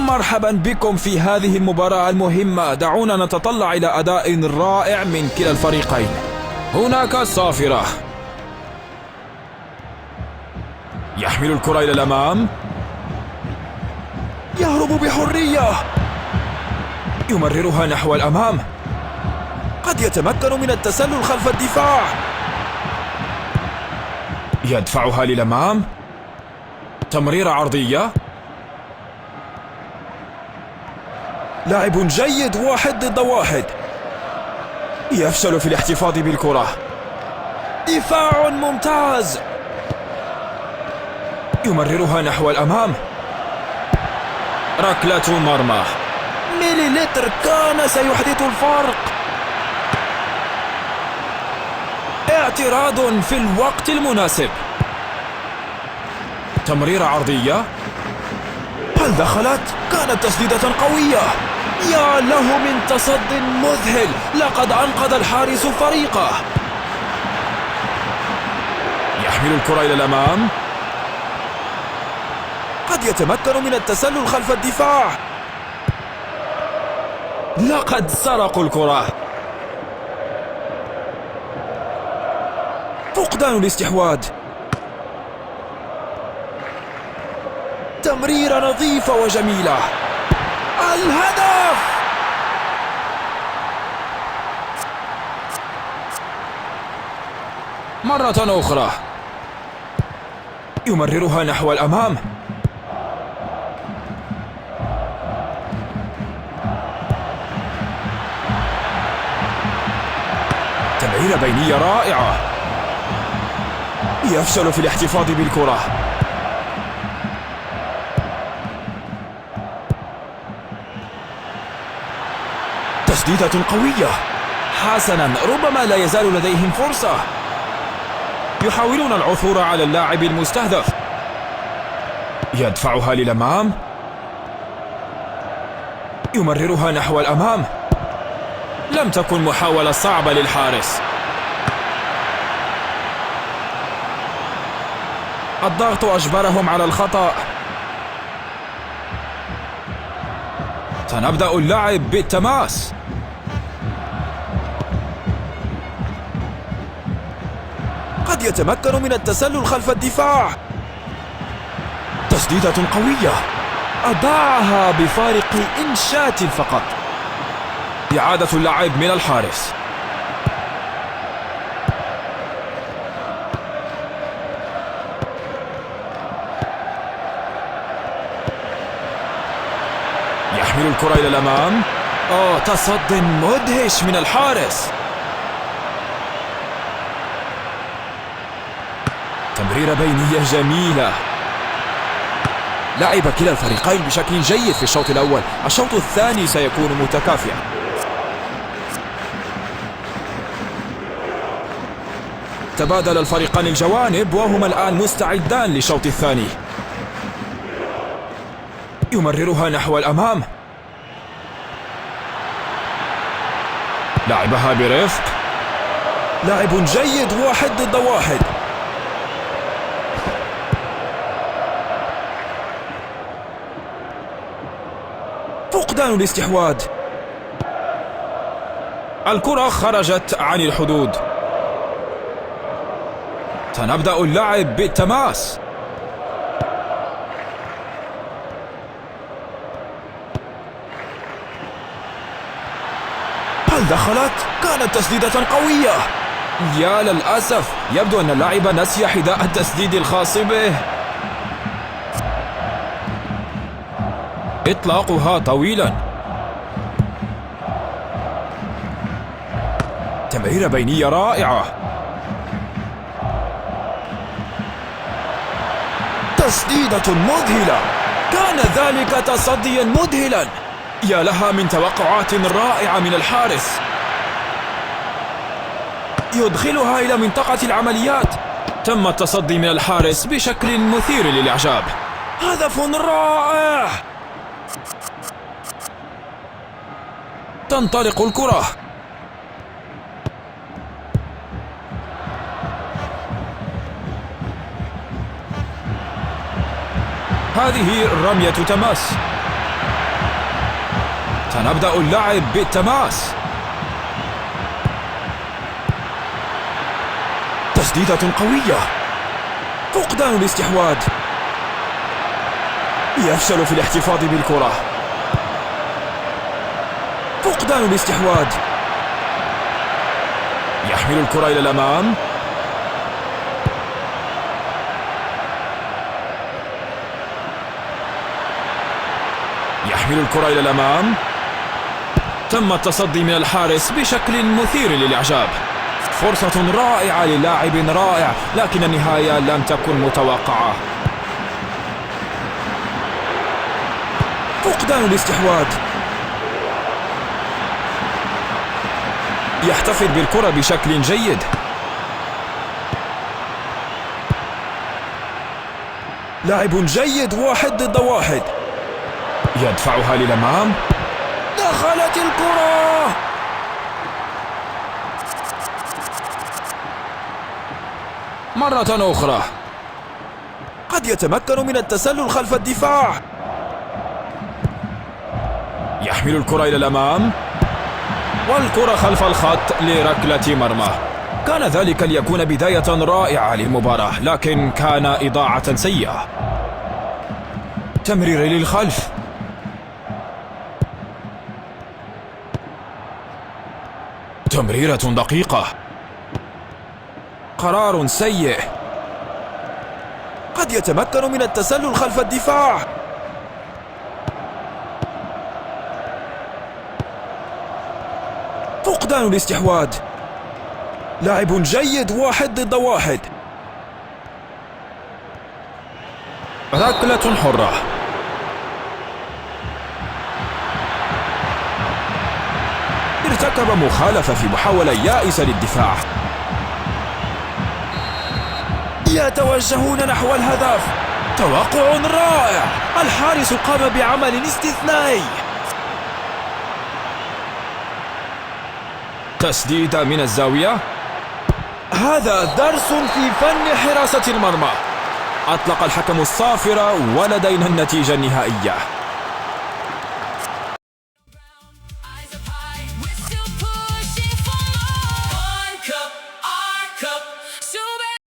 مرحبا بكم في هذه المباراة المهمة. دعونا نتطلع إلى أداء رائع من كلا الفريقين. هناك الصافرة، يحمل الكرة إلى الأمام، يهرب بحرية، يمررها نحو الأمام، قد يتمكن من التسلل خلف الدفاع، يدفعها للأمام، تمريرة عرضية، لاعب جيد، 1 ضد 1، يفشل في الاحتفاظ بالكرة، دفاع ممتاز، يمررها نحو الأمام، ركلة مرمى، مليلتر كان سيحدث الفرق، اعتراض في الوقت المناسب، تمريرة عرضية، هل دخلت؟ كانت تسديدة قوية، يا له من تصد مذهل، لقد أنقذ الحارس فريقه، يحمل الكرة إلى الأمام، قد يتمكن من التسلل خلف الدفاع، لقد سرقوا الكرة، فقدان الاستحواذ، تمريرة نظيفة وجميلة، الهدف! مرة أخرى، يمررها نحو الأمام، تمريرة بينية رائعة، يفشل في الاحتفاظ بالكرة، تسديدة قوية، حسنا، ربما لا يزال لديهم فرصة، يحاولون العثور على اللاعب المستهدف، يدفعها للأمام، يمررها نحو الأمام، لم تكن محاولة صعبة للحارس، الضغط أجبرهم على الخطأ، سنبدأ اللعب بالتماس، قد يتمكن من التسلل خلف الدفاع، تسديدة قوية، أضاعها بفارق إنشات فقط، إعادة اللعب من الحارس، يحمل الكرة إلى الأمام، تصد مدهش من الحارس، تمريرة بينية جميلة، لعب كلا الفريقين بشكل جيد في الشوط الأول، الشوط الثاني سيكون متكافئا. تبادل الفريقان الجوانب وهما الآن مستعدان للشوط الثاني، يمررها نحو الأمام، لعبها برفق، لاعب جيد، 1 ضد 1، فقدان الاستحواذ، الكرة خرجت عن الحدود، سنبدأ اللعب بالتماس، هل دخلت؟ كانت تسديدة قوية، يا للأسف، يبدو أن اللاعب نسي حذاء التسديد الخاص به، إطلاقها طويلا، تمريرة بينية رائعة، تسديدة مذهلة، كان ذلك تصديا مذهلا، يا لها من توقعات رائعة من الحارس، يدخلها إلى منطقة العمليات، تم التصدي من الحارس بشكل مثير للإعجاب، هدف رائع، تنطلق الكرة، هذه رمية تماس. سنبدأ اللعب بالتماس. تسديدة قوية. فقدان الاستحواذ. يفشل في الاحتفاظ بالكرة. فقدان الاستحواذ. يحمل الكرة إلى الأمام. يحمل الكرة إلى الأمام. تم التصدي من الحارس بشكل مثير للإعجاب. فرصة رائعة للاعب رائع، لكن النهاية لم تكن متوقعة. فقدان الاستحواذ. يحتفظ بالكرة بشكل جيد. لاعب جيد، 1-1. يدفعها للأمام. دخلت الكرة. مرة أخرى. قد يتمكن من التسلل خلف الدفاع. يحمل الكرة إلى الأمام، والكرة خلف الخط لركلة مرمى. كان ذلك ليكون بداية رائعة للمباراة، لكن كان إضاعة سيئة. تمرير للخلف. تمريرة دقيقة. قرار سيء. قد يتمكن من التسلل خلف الدفاع. فقدان الاستحواذ. لاعب جيد، 1-1. ركلة حرة. ارتكب مخالفة في محاولة يائسة للدفاع. يتوجهون نحو الهدف. توقع رائع. الحارس قام بعمل استثنائي. تسديدة من الزاوية. هذا درس في فن حراسة المرمى. أطلق الحكم الصافرة ولدينا النتيجة النهائية.